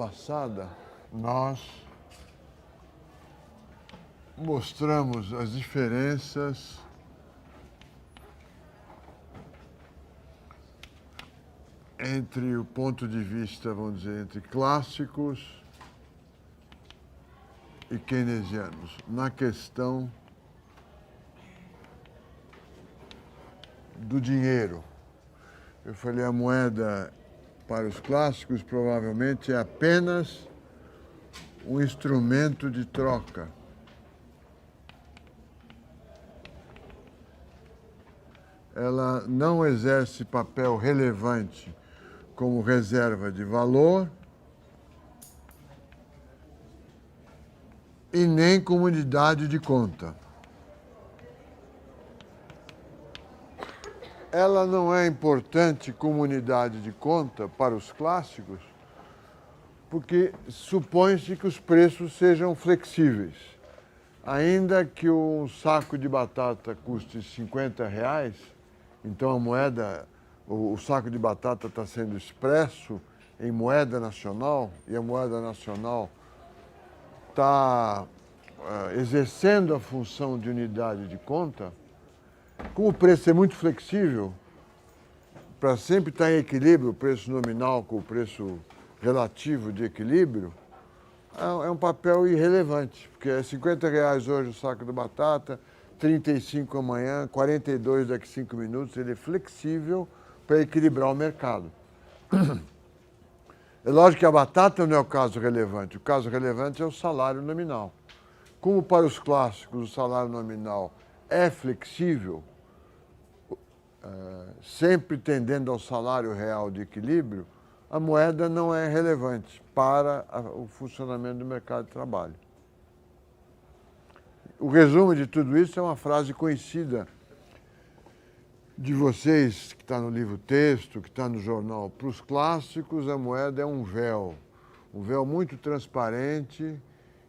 passada, nós mostramos as diferenças entre o ponto de vista, vamos dizer, entre clássicos e keynesianos, na questão do dinheiro. Eu falei, a moeda para os clássicos provavelmente é apenas um instrumento de troca. Ela não exerce papel relevante como reserva de valor e nem como unidade de conta. Ela não é importante como unidade de conta para os clássicos, porque supõe-se que os preços sejam flexíveis. Ainda que um saco de batata custe R$50, então a moeda, o saco de batata está sendo expresso em moeda nacional, e a moeda nacional está exercendo a função de unidade de conta. Como o preço é muito flexível, para sempre estar em equilíbrio, o preço nominal com o preço relativo de equilíbrio, é um papel irrelevante, porque é R$50 hoje o saco de batata, 35 amanhã, 42 daqui a 5 minutos, ele é flexível para equilibrar o mercado. É lógico que a batata não é o caso relevante, o caso relevante é o salário nominal. Como para os clássicos o salário nominal é flexível, sempre tendendo ao salário real de equilíbrio, a moeda não é relevante para o funcionamento do mercado de trabalho. O resumo de tudo isso é uma frase conhecida de vocês, que está no livro texto, que está no jornal. Para os clássicos, a moeda é um véu muito transparente,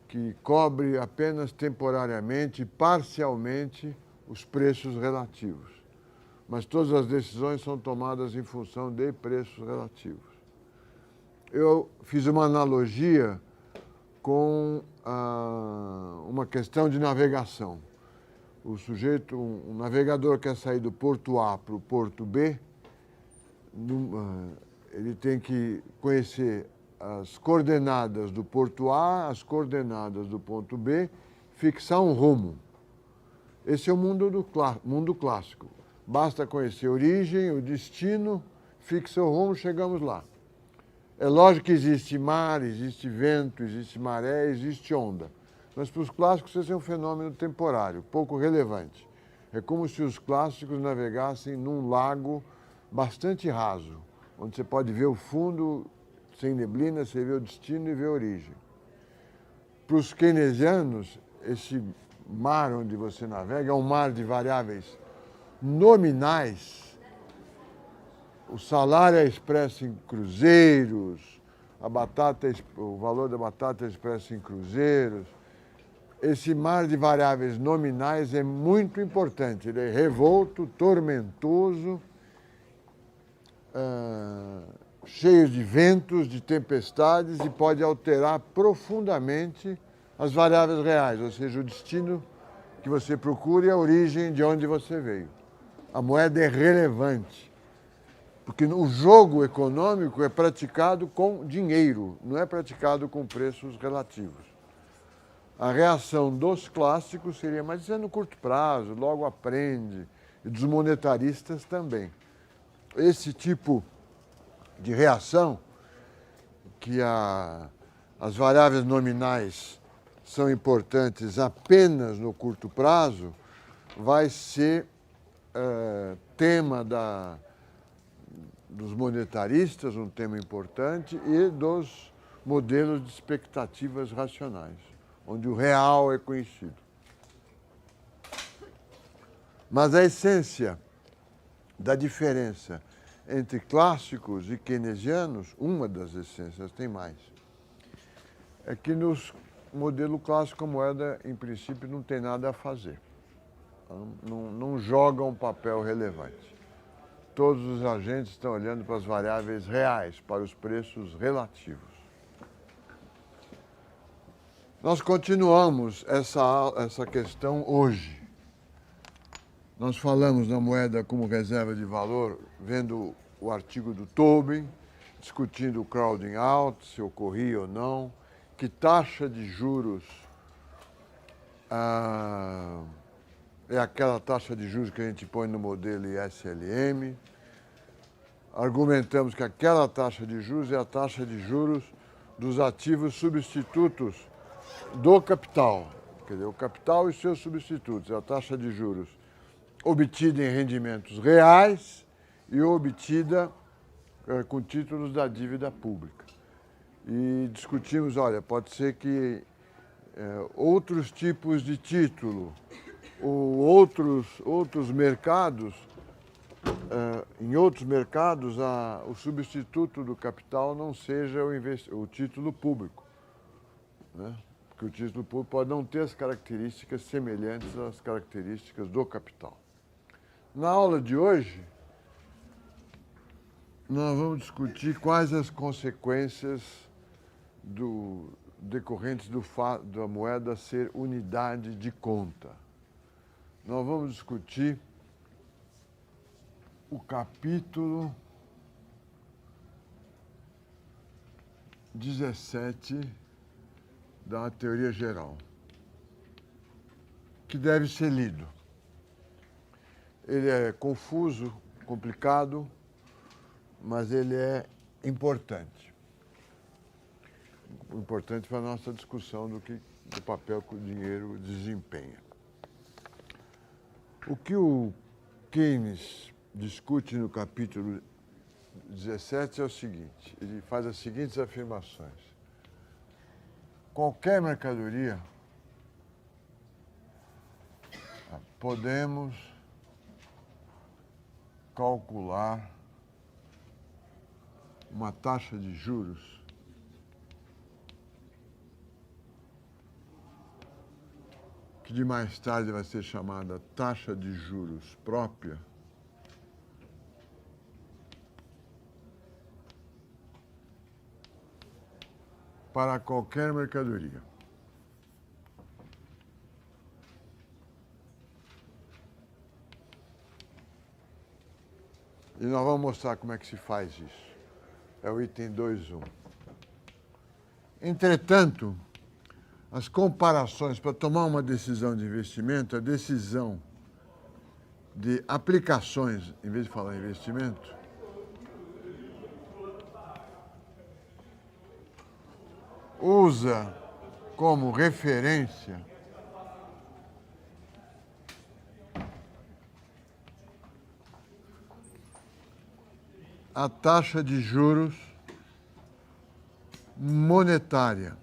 que cobre apenas temporariamente, parcialmente, os preços relativos. Mas todas as decisões são tomadas em função de preços relativos. Eu fiz uma analogia com uma questão de navegação. O sujeito, um navegador quer sair do porto A para o porto B, ele tem que conhecer as coordenadas do porto A, as coordenadas do ponto B, fixar um rumo. Esse é o mundo clássico. Basta conhecer a origem, o destino, fixa o rumo, chegamos lá. É lógico que existe mar, existe vento, existe maré, existe onda. Mas para os clássicos esse é um fenômeno temporário, pouco relevante. É como se os clássicos navegassem num lago bastante raso, onde você pode ver o fundo sem neblina, você vê o destino e vê a origem. Para os keynesianos, esse mar onde você navega é um mar de variáveis nominais. O salário é expresso em cruzeiros, o valor da batata é expresso em cruzeiros. Esse mar de variáveis nominais é muito importante. Ele é revolto, tormentoso, cheio de ventos, de tempestades e pode alterar profundamente as variáveis reais, ou seja, o destino que você procura e a origem de onde você veio. A moeda é relevante. Porque o jogo econômico é praticado com dinheiro, não é praticado com preços relativos. A reação dos clássicos seria, mas isso é no curto prazo, logo aprende, e dos monetaristas também. Esse tipo de reação, que as variáveis nominais são importantes apenas no curto prazo, vai ser tema dos monetaristas, um tema importante, e dos modelos de expectativas racionais, onde o real é conhecido. Mas a essência da diferença entre clássicos e keynesianos, uma das essências, tem mais, é que no modelo clássico a moeda, em princípio, não tem nada a fazer. Não joga um papel relevante. Todos os agentes estão olhando para as variáveis reais, para os preços relativos. Nós continuamos essa questão hoje. Nós falamos na moeda como reserva de valor, vendo o artigo do Tobin, discutindo o crowding out, se ocorria ou não, que taxa de juros é aquela taxa de juros que a gente põe no modelo ISLM. Argumentamos que aquela taxa de juros é a taxa de juros dos ativos substitutos do capital. Quer dizer, o capital e seus substitutos, é a taxa de juros obtida em rendimentos reais e obtida com títulos da dívida pública. E discutimos, olha, pode ser que outros tipos de título ou outros mercados, em outros mercados, o substituto do capital não seja o título público, né? Porque o título público pode não ter as características semelhantes às características do capital. Na aula de hoje, nós vamos discutir quais as consequências decorrentes do fato da moeda ser unidade de conta. Nós vamos discutir o capítulo 17 da teoria geral, que deve ser lido. Ele é confuso, complicado, mas ele é importante. Importante para a nossa discussão do papel que o dinheiro desempenha. O que o Keynes discute no capítulo 17 é o seguinte, ele faz as seguintes afirmações. Qualquer mercadoria, podemos calcular uma taxa de juros que de mais tarde vai ser chamada taxa de juros própria, para qualquer mercadoria. E nós vamos mostrar como é que se faz isso. É o item 2.1. Entretanto, as comparações para tomar uma decisão de investimento, a decisão de aplicações, em vez de falar investimento, usa como referência a taxa de juros monetária.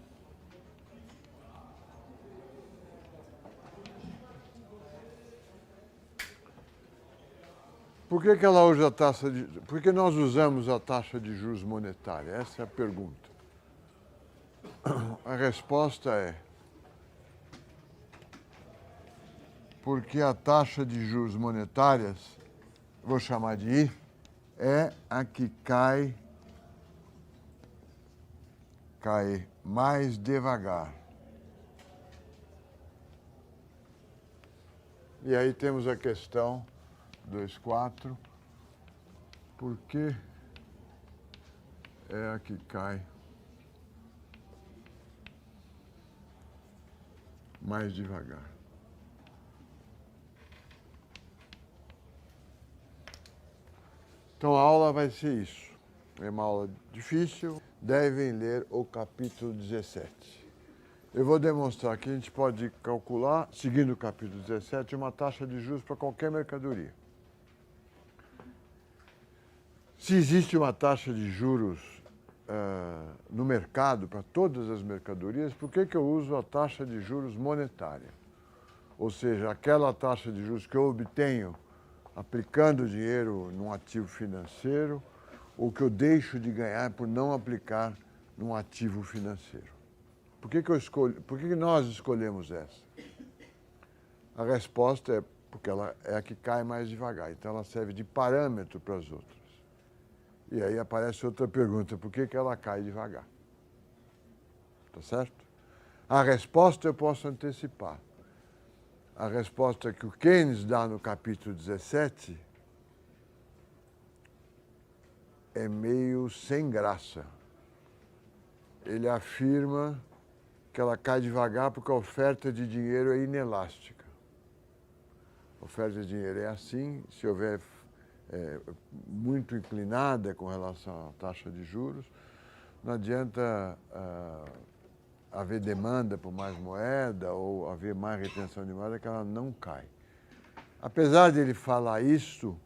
Por que ela usa a taxa de... Por que nós usamos a taxa de juros monetária? Essa é a pergunta. A resposta é porque a taxa de juros monetárias, vou chamar de I, é a que cai mais devagar. E aí temos a questão 2.4, por que é a que cai mais devagar? Então a aula vai ser isso. É uma aula difícil, devem ler o capítulo 17. Eu vou demonstrar que a gente pode calcular, seguindo o capítulo 17, uma taxa de juros para qualquer mercadoria. Se existe uma taxa de juros no mercado para todas as mercadorias, por que eu uso a taxa de juros monetária? Ou seja, aquela taxa de juros que eu obtenho aplicando dinheiro num ativo financeiro ou que eu deixo de ganhar por não aplicar num ativo financeiro. Por que nós escolhemos essa? A resposta é porque ela é a que cai mais devagar, então ela serve de parâmetro para as outras. E aí aparece outra pergunta, por que ela cai devagar? Tá certo? A resposta eu posso antecipar. A resposta que o Keynes dá no capítulo 17 é meio sem graça. Ele afirma que ela cai devagar porque a oferta de dinheiro é inelástica. A oferta de dinheiro é assim, se houver muito inclinada com relação à taxa de juros, não adianta haver demanda por mais moeda ou haver mais retenção de moeda que ela não cai. Apesar de ele falar isso,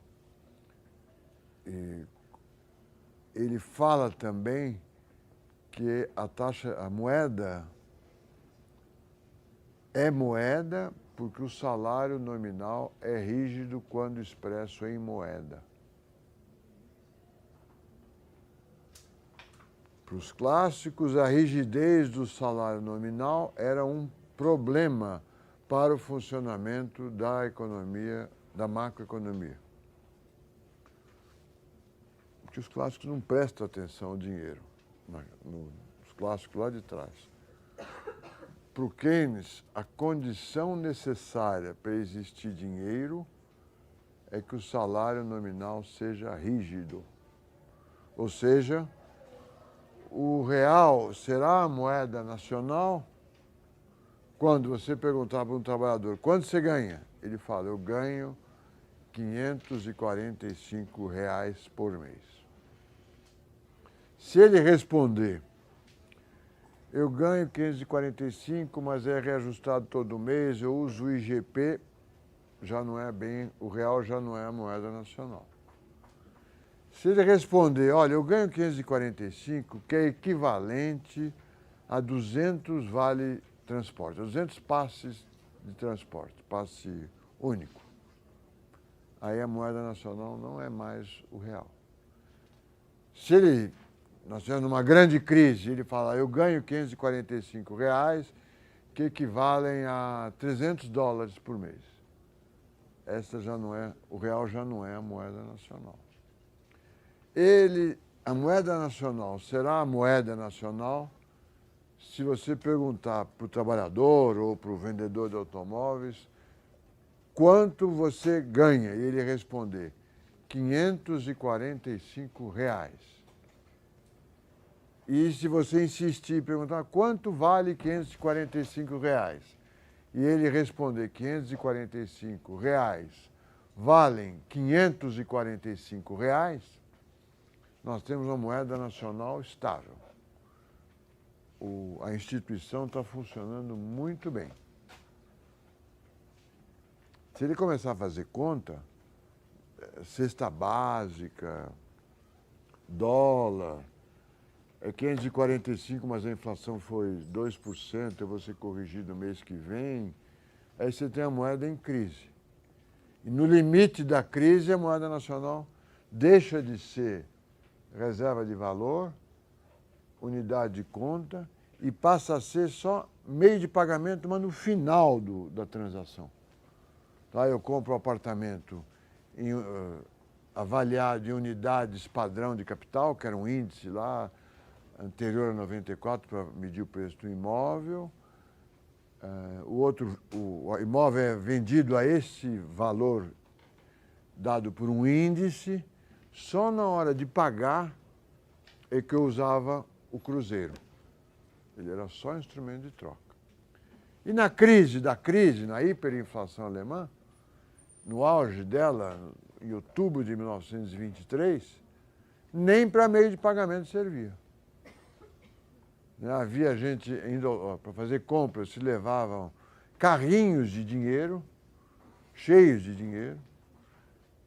ele fala também que a moeda é moeda porque o salário nominal é rígido quando expresso em moeda. Para os clássicos, a rigidez do salário nominal era um problema para o funcionamento da economia, da macroeconomia. Porque os clássicos não prestam atenção ao dinheiro, nos clássicos lá de trás. Para o Keynes, a condição necessária para existir dinheiro é que o salário nominal seja rígido. Ou seja, o real será a moeda nacional? Quando você perguntar para um trabalhador, quanto você ganha? Ele fala, eu ganho R$545 por mês. Se ele responder, eu ganho 545, mas é reajustado todo mês, eu uso o IGP, já não é bem, o real já não é a moeda nacional. Se ele responder, olha, eu ganho 545, que é equivalente a 200 vale transporte, 200 passes de transporte, passe único. Aí a moeda nacional não é mais o real. Se nós estivermos numa grande crise, ele fala, eu ganho R$545, que equivalem a $300 por mês. Essa já não é, o real já não é a moeda nacional. A moeda nacional será a moeda nacional se você perguntar para o trabalhador ou para o vendedor de automóveis quanto você ganha e ele responder R$545. E se você insistir e perguntar quanto vale R$545 e ele responder R$545 valem R$545, nós temos uma moeda nacional estável. A instituição está funcionando muito bem. Se ele começar a fazer conta, cesta básica, dólar, é 545, mas a inflação foi 2%, eu vou ser corrigido no mês que vem, aí você tem a moeda em crise. E no limite da crise, a moeda nacional deixa de ser reserva de valor, unidade de conta, e passa a ser só meio de pagamento, mas no final da transação. Tá? Eu compro um apartamento avaliado em unidades padrão de capital, que era um índice lá, anterior a 94 para medir o preço do imóvel. O imóvel é vendido a esse valor dado por um índice. Só na hora de pagar é que eu usava o cruzeiro. Ele era só instrumento de troca. E na crise, na hiperinflação alemã, no auge dela, em outubro de 1923, nem para meio de pagamento servia. Havia gente indo para fazer compras, se levavam carrinhos de dinheiro, cheios de dinheiro,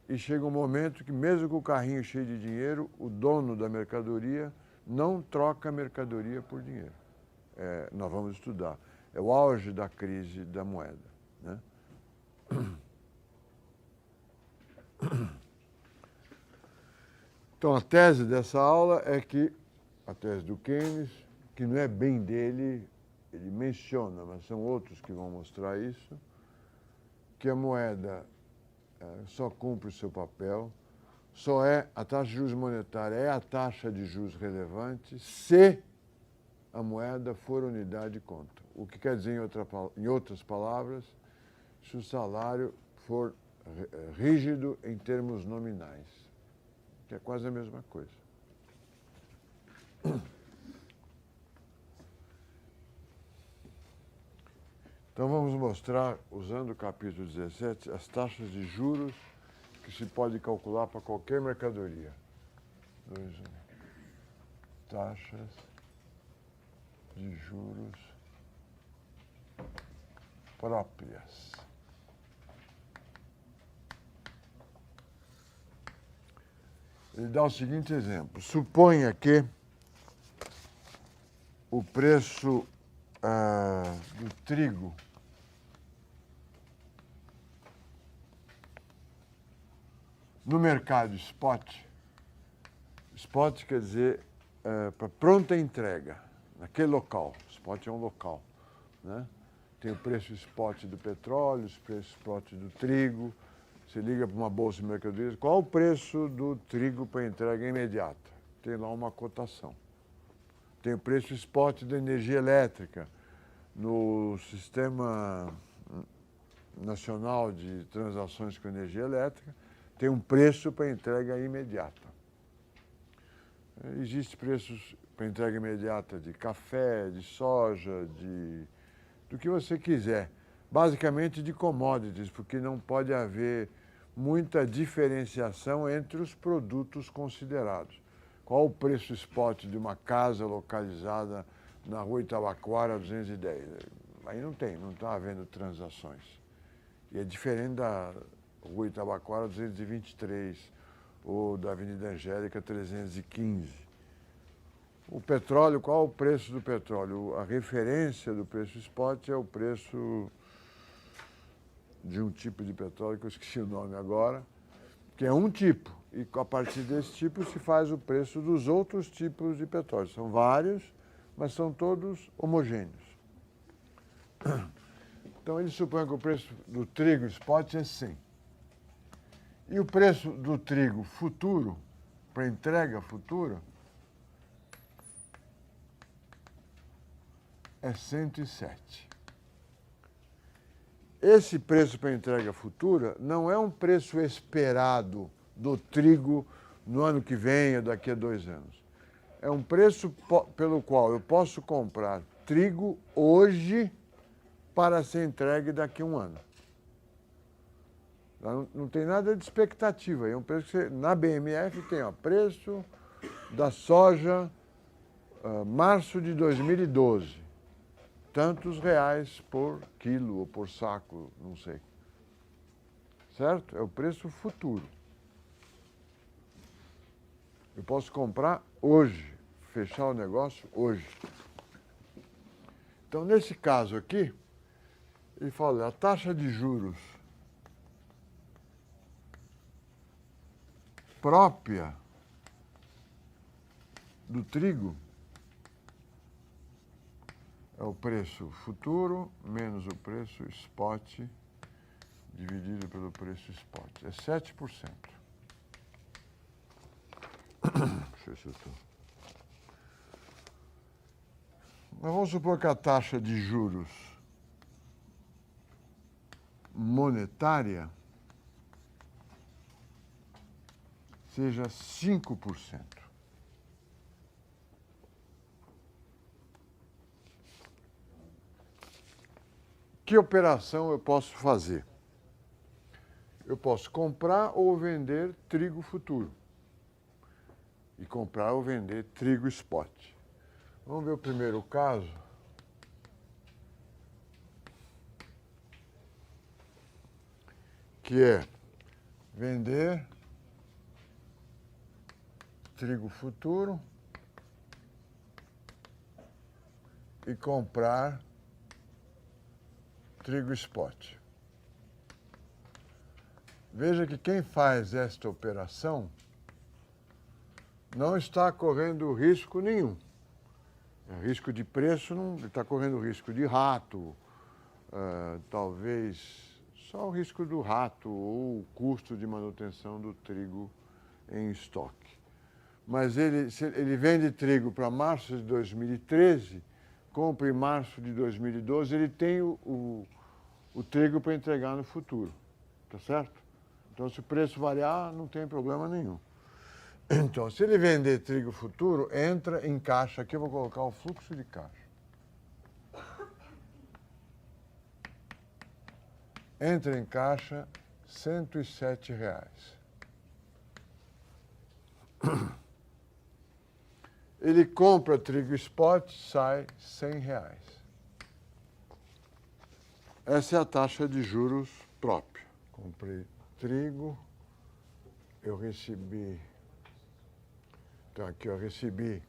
e chega um momento que, mesmo com o carrinho cheio de dinheiro, o dono da mercadoria não troca a mercadoria por dinheiro. Nós vamos estudar. É o auge da crise da moeda. Né? Então, a tese dessa aula é que, a tese do Keynes, que não é bem dele, ele menciona, mas são outros que vão mostrar isso, que a moeda só cumpre o seu papel, a taxa de juros monetária é a taxa de juros relevante se a moeda for unidade de conta. O que quer dizer, em outras palavras, se o salário for rígido em termos nominais, que é quase a mesma coisa. Então vamos mostrar, usando o capítulo 17, as taxas de juros que se pode calcular para qualquer mercadoria. Taxas de juros próprias. Ele dá o seguinte exemplo. Suponha que o preço do trigo no mercado spot quer dizer para pronta entrega, naquele local. Spot é um local, né? Tem o preço spot do petróleo, o preço spot do trigo. Você liga para uma bolsa de mercadorias, qual o preço do trigo para entrega imediata? Tem lá uma cotação. Tem o preço spot da energia elétrica. No Sistema Nacional de Transações com Energia Elétrica, tem um preço para entrega imediata. Existem preços para entrega imediata de café, de soja, do que você quiser. Basicamente de commodities, porque não pode haver muita diferenciação entre os produtos considerados. Qual o preço spot de uma casa localizada na Rua Itabaquara 210? Aí não está havendo transações. E é diferente da Rua Itabaquara 223 ou da Avenida Angélica 315. O petróleo, qual o preço do petróleo? A referência do preço spot é o preço de um tipo de petróleo, que eu esqueci o nome agora, que é um tipo. E a partir desse tipo se faz o preço dos outros tipos de petróleo. São vários, mas são todos homogêneos. Então ele supõe que o preço do trigo spot é 100. E o preço do trigo futuro, para entrega futura, é 107. Esse preço para entrega futura não é um preço esperado do trigo no ano que vem ou daqui a 2 anos. É um preço pelo qual eu posso comprar trigo hoje para ser entregue daqui a 1 ano. Não tem nada de expectativa. É um preço que na BMF tem preço da soja março de 2012. Tantos reais por quilo ou por saco, não sei. Certo? É o preço futuro. Eu posso comprar hoje, fechar o negócio hoje. Então, nesse caso aqui, ele fala, a taxa de juros própria do trigo é o preço futuro menos o preço spot dividido pelo preço spot. É 7%. Deixa eu ver se eu estou. Mas vamos supor que a taxa de juros monetária seja 5%. Que operação eu posso fazer? Eu posso comprar ou vender trigo futuro. E comprar ou vender trigo spot. Vamos ver o primeiro caso. Que é vender trigo futuro e comprar trigo spot. Veja que quem faz esta operação não está correndo risco nenhum. Risco de preço, não está correndo risco de rato, talvez só o risco do rato ou o custo de manutenção do trigo em estoque. mas ele vende trigo para março de 2013, compra em março de 2012, ele tem o trigo para entregar no futuro, tá certo? Então, se o preço variar, não tem problema nenhum. Então, se ele vender trigo futuro, entra em caixa, aqui eu vou colocar o fluxo de caixa. Entra em caixa R$ 107. Ele compra trigo spot, sai R$ 100. Essa é a taxa de juros própria. Comprei trigo, eu recebi... Então, aqui eu recebi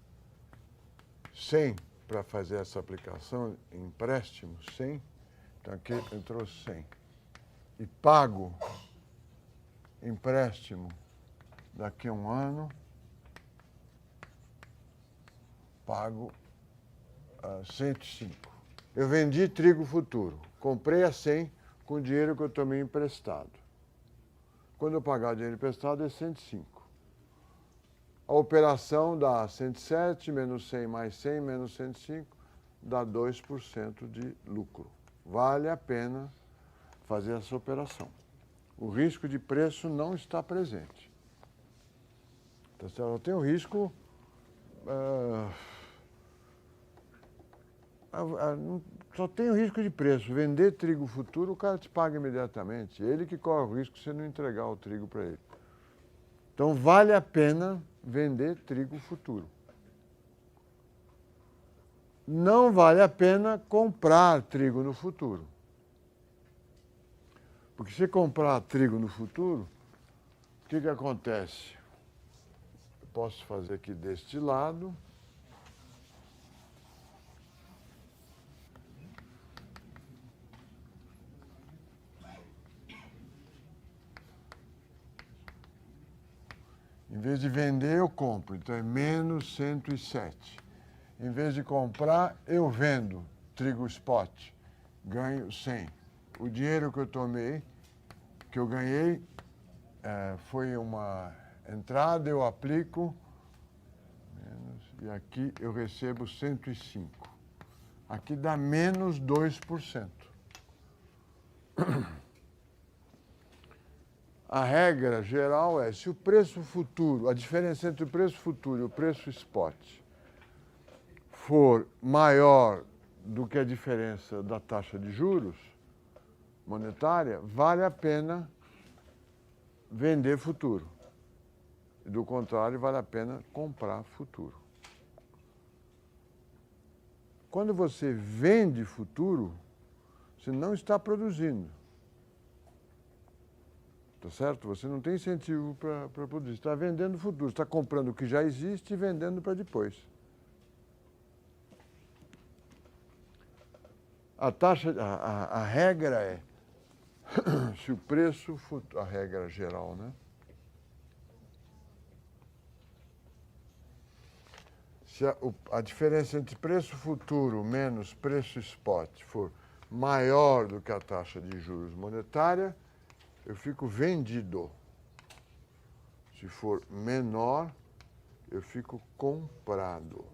100 para fazer essa aplicação, empréstimo, 100. Então, aqui entrou 100. E pago empréstimo daqui a um ano, pago 105. Eu vendi trigo futuro, comprei a 100 com o dinheiro que eu tomei emprestado. Quando eu pagar o dinheiro emprestado é 105. A operação dá 107 menos 100 mais 100 menos 105, dá 2% de lucro. Vale a pena fazer essa operação. O risco de preço não está presente. Então, tem o risco... só tem o risco de preço. Vender trigo futuro, o cara te paga imediatamente. Ele que corre o risco de você não entregar o trigo para ele. Então, vale a pena vender trigo futuro. Não vale a pena comprar trigo no futuro. Porque se comprar trigo no futuro, o que acontece? Eu posso fazer aqui deste lado. Em vez de vender, eu compro. Então, é menos 107. Em vez de comprar, eu vendo trigo spot. Ganho 100. O dinheiro que eu tomei, que eu ganhei, foi uma entrada, eu aplico, e aqui eu recebo 105. Aqui dá menos 2%. A regra geral é, se o preço futuro, a diferença entre o preço futuro e o preço spot for maior do que a diferença da taxa de juros monetária, vale a pena vender futuro. Do contrário, vale a pena comprar futuro. Quando você vende futuro, você não está produzindo. Tá certo? Você não tem incentivo para produzir. Você está vendendo futuro. Você está comprando o que já existe e vendendo para depois. A regra é, se o preço futuro, a regra geral, né? Se a diferença entre preço futuro menos preço spot for maior do que a taxa de juros monetária, eu fico vendido. Se for menor, eu fico comprado.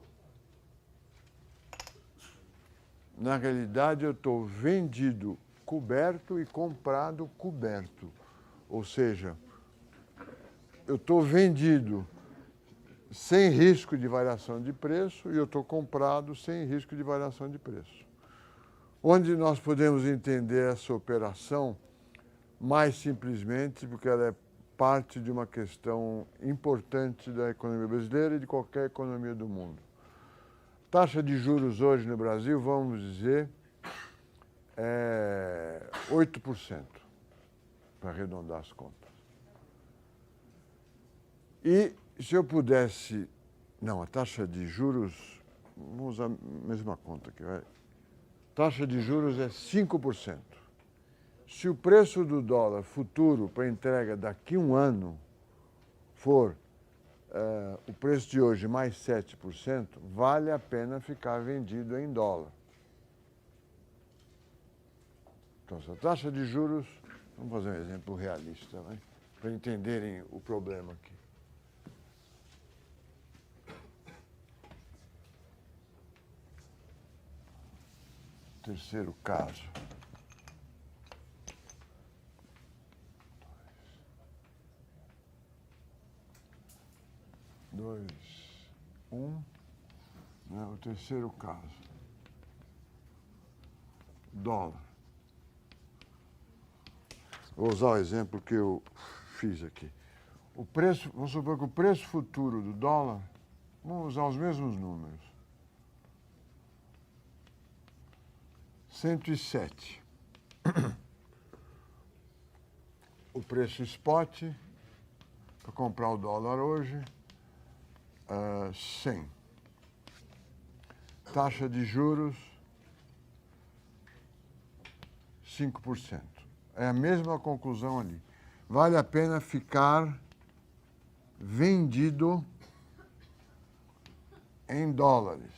Na realidade, eu estou vendido coberto e comprado coberto. Ou seja, eu estou vendido sem risco de variação de preço e eu estou comprado sem risco de variação de preço. Onde nós podemos entender essa operação mais simplesmente porque ela é parte de uma questão importante da economia brasileira e de qualquer economia do mundo. Taxa de juros hoje no Brasil, vamos dizer, é 8%, para arredondar as contas. E se eu pudesse... Não, a taxa de juros... Vamos usar a mesma conta aqui. Taxa de juros é 5%. Se o preço do dólar futuro para entrega daqui a um ano for o preço de hoje mais 7%, vale a pena ficar vendido em dólar. Então, se a taxa de juros... Vamos fazer um exemplo realista, né? Para entenderem o problema aqui. terceiro caso. 2, 1, né? O terceiro caso. Dólar. Vou usar o exemplo que eu fiz aqui. O preço, vamos supor que o preço futuro do dólar, vamos usar os mesmos números. 107. O preço spot, para comprar o dólar hoje, 100. Taxa de juros, 5%. É a mesma conclusão ali. Vale a pena ficar vendido em dólares.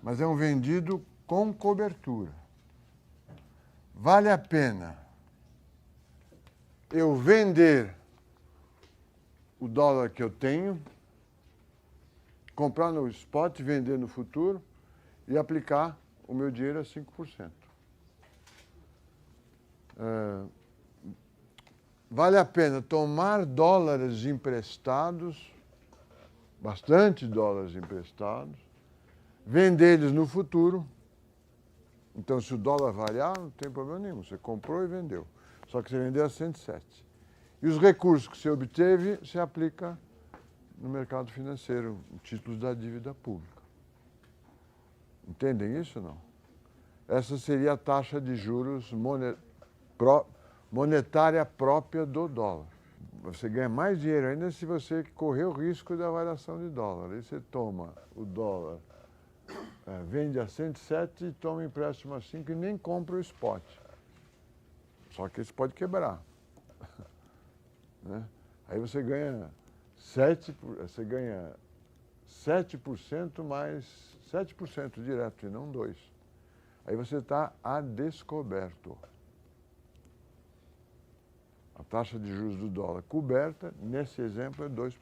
Mas é um vendido com cobertura. Vale a pena eu vender o dólar que eu tenho, comprar no spot, vender no futuro e aplicar o meu dinheiro a 5%. Vale a pena tomar dólares emprestados, bastante dólares emprestados, vender eles no futuro. Então, se o dólar variar, não tem problema nenhum. Você comprou e vendeu. Só que você vendeu a 107. E os recursos que você obteve, você aplica no mercado financeiro, em títulos da dívida pública. Entendem isso ou não? Essa seria a taxa de juros monetária própria do dólar. Você ganha mais dinheiro ainda se você correr o risco da variação de dólar. Aí você toma o dólar, vende a 107 e toma empréstimo a 5 e nem compra o spot. Só que isso pode quebrar. Né? Aí você ganha 7% mais 7% direto e não 2%. Aí você está a descoberto. A taxa de juros do dólar coberta, nesse exemplo, é 2%.